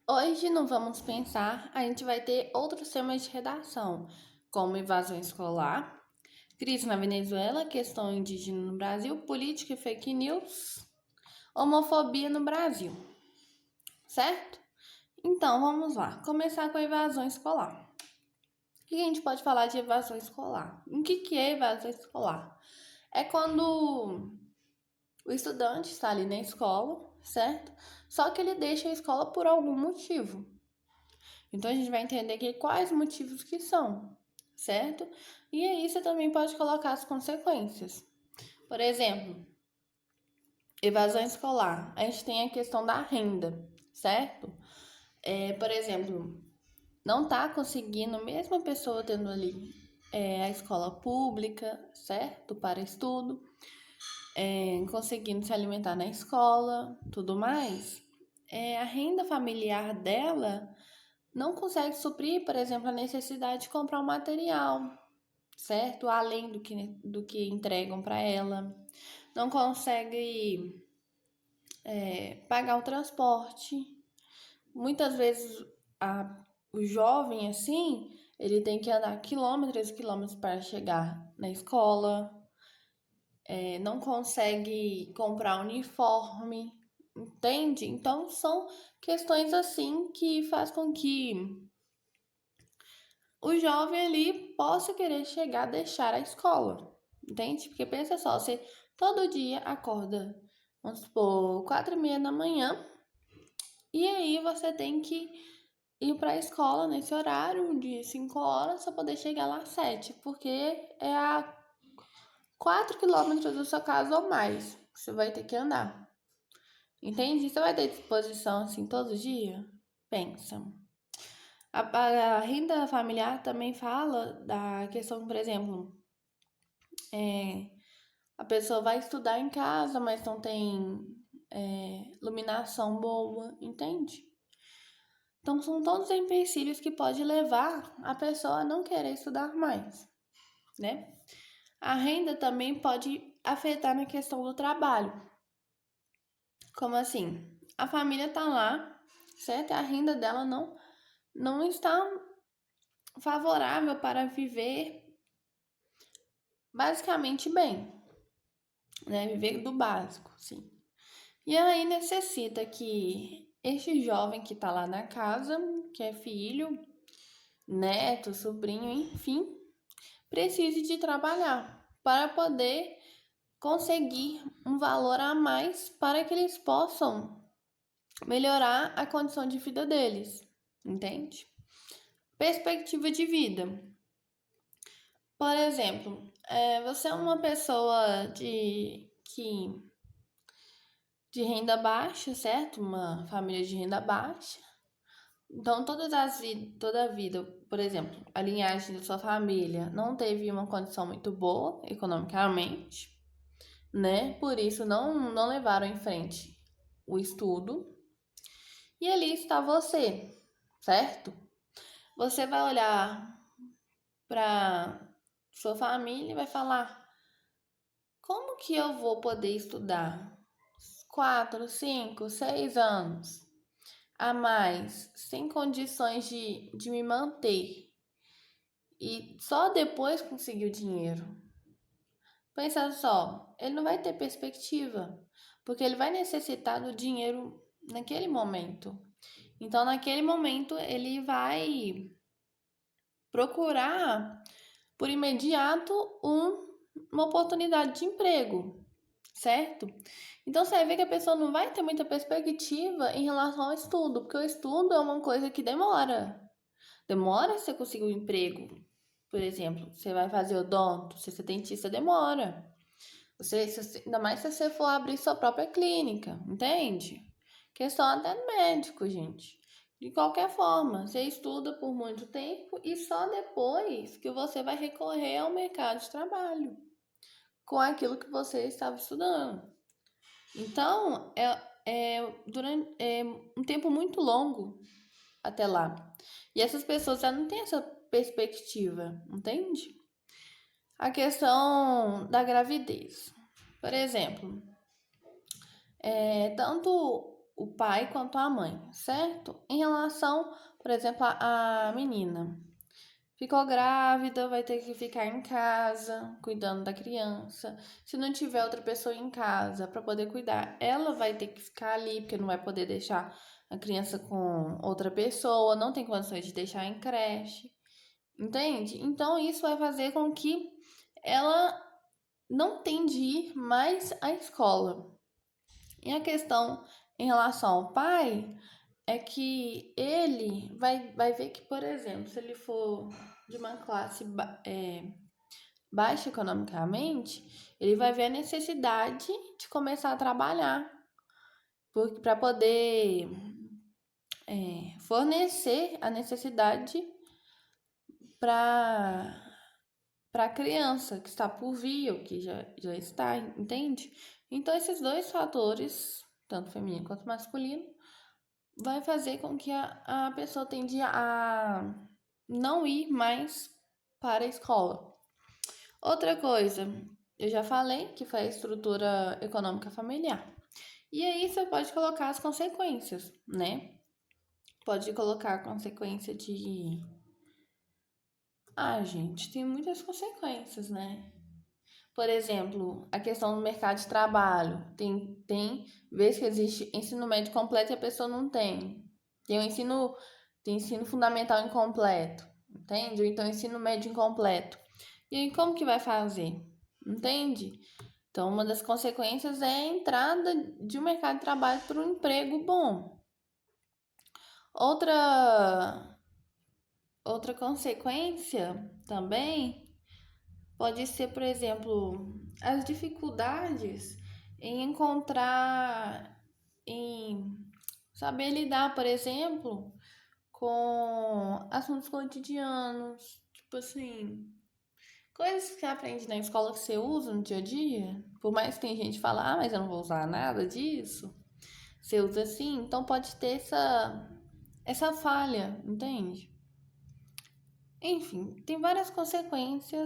Hoje não vamos pensar, a gente vai ter outros temas de redação, como evasão escolar, crise na Venezuela, questão indígena no Brasil, política e fake news, homofobia no Brasil, certo? Então vamos lá, começar com a evasão escolar. O que a gente pode falar de evasão escolar? O que é evasão escolar? É quando o estudante está ali na escola, certo? Só que ele deixa a escola por algum motivo. Então a gente vai entender aqui quais motivos que são, certo? E aí você também pode colocar as consequências. Por exemplo, evasão escolar. A gente tem a questão da renda, certo? Por exemplo, não está conseguindo, mesmo a pessoa tendo ali a escola pública, certo? Para estudo, conseguindo se alimentar na escola, tudo mais. A renda familiar dela não consegue suprir, por exemplo, a necessidade de comprar um material, certo? Além do que entregam para ela. Não consegue pagar o transporte. Muitas vezes o jovem, assim, ele tem que andar quilômetros e quilômetros para chegar na escola. Não consegue comprar uniforme, entende? Então, são questões assim que faz com que o jovem ali possa querer chegar, deixar a escola, entende? Porque pensa só, você todo dia acorda, vamos supor, 4:30 da manhã, e aí você tem que ir para a escola nesse horário de 5 horas para poder chegar lá às 7, porque é a 4 quilômetros da sua casa ou mais que você vai ter que andar, entende? Você vai ter disposição assim todo dia? Pensa. A renda familiar também fala da questão, por exemplo, a pessoa vai estudar em casa, mas não tem iluminação boa, entende? Então, são todos empecilhos que pode levar a pessoa a não querer estudar mais, né? A renda também pode afetar na questão do trabalho. Como assim? A família tá lá, certo? A renda dela não está favorável para viver basicamente bem, né? Viver do básico, sim. E aí necessita que este jovem que está lá na casa, que é filho, neto, sobrinho, enfim, precise de trabalhar para poder conseguir um valor a mais para que eles possam melhorar a condição de vida deles, entende? Perspectiva de vida. Por exemplo, você é uma pessoa de renda baixa, certo? Uma família de renda baixa. Então, toda a vida, por exemplo, a linhagem da sua família não teve uma condição muito boa economicamente, né? Por isso, não levaram em frente o estudo. E ali está você, certo? Você vai olhar para sua família e vai falar: como que eu vou poder estudar 4, 5, 6 anos a mais, sem condições de me manter e só depois conseguir o dinheiro? Pensa só, ele não vai ter perspectiva, porque ele vai necessitar do dinheiro naquele momento. Então, naquele momento, ele vai procurar por imediato uma oportunidade de emprego, certo? Então você vai ver que a pessoa não vai ter muita perspectiva em relação ao estudo, porque o estudo é uma coisa que demora. Demora você conseguir um emprego. Por exemplo, você vai fazer odonto, se você é dentista, demora. Ainda mais se você for abrir sua própria clínica, entende? Questão até do médico, gente. De qualquer forma, você estuda por muito tempo e só depois que você vai recorrer ao mercado de trabalho com aquilo que você estava estudando. Então, durante um tempo muito longo até lá. E essas pessoas já não têm essa perspectiva, entende? A questão da gravidez. Por exemplo, tanto o pai quanto a mãe, certo? Em relação, por exemplo, a menina ficou grávida, vai ter que ficar em casa cuidando da criança. Se não tiver outra pessoa em casa para poder cuidar, ela vai ter que ficar ali, porque não vai poder deixar a criança com outra pessoa, não tem condições de deixar em creche, entende? Então isso vai fazer com que ela não tende a ir mais à escola. E a questão em relação ao pai é que ele vai ver que, por exemplo, se ele for de uma classe baixa economicamente, ele vai ver a necessidade de começar a trabalhar para poder fornecer a necessidade para a criança que está por vir ou que já está, entende? Então, esses dois fatores, tanto feminino quanto masculino, vai fazer com que a pessoa tende a não ir mais para a escola. Outra coisa, eu já falei que foi a estrutura econômica familiar. E aí você pode colocar as consequências, né? Pode colocar a consequência de... gente, tem muitas consequências, né? Por exemplo, a questão do mercado de trabalho. Tem vezes que existe ensino médio completo e a pessoa não tem. Tem ensino fundamental incompleto, entende? Ou então ensino médio incompleto. E aí como que vai fazer? Entende? Então, uma das consequências é a entrada de um mercado de trabalho para um emprego bom. Outra consequência também pode ser, por exemplo, as dificuldades em saber lidar, por exemplo, com assuntos cotidianos, tipo assim, coisas que você aprende na escola que você usa no dia a dia. Por mais que tem gente que fala, mas eu não vou usar nada disso, você usa assim, então pode ter essa falha, entende? Enfim, tem várias consequências.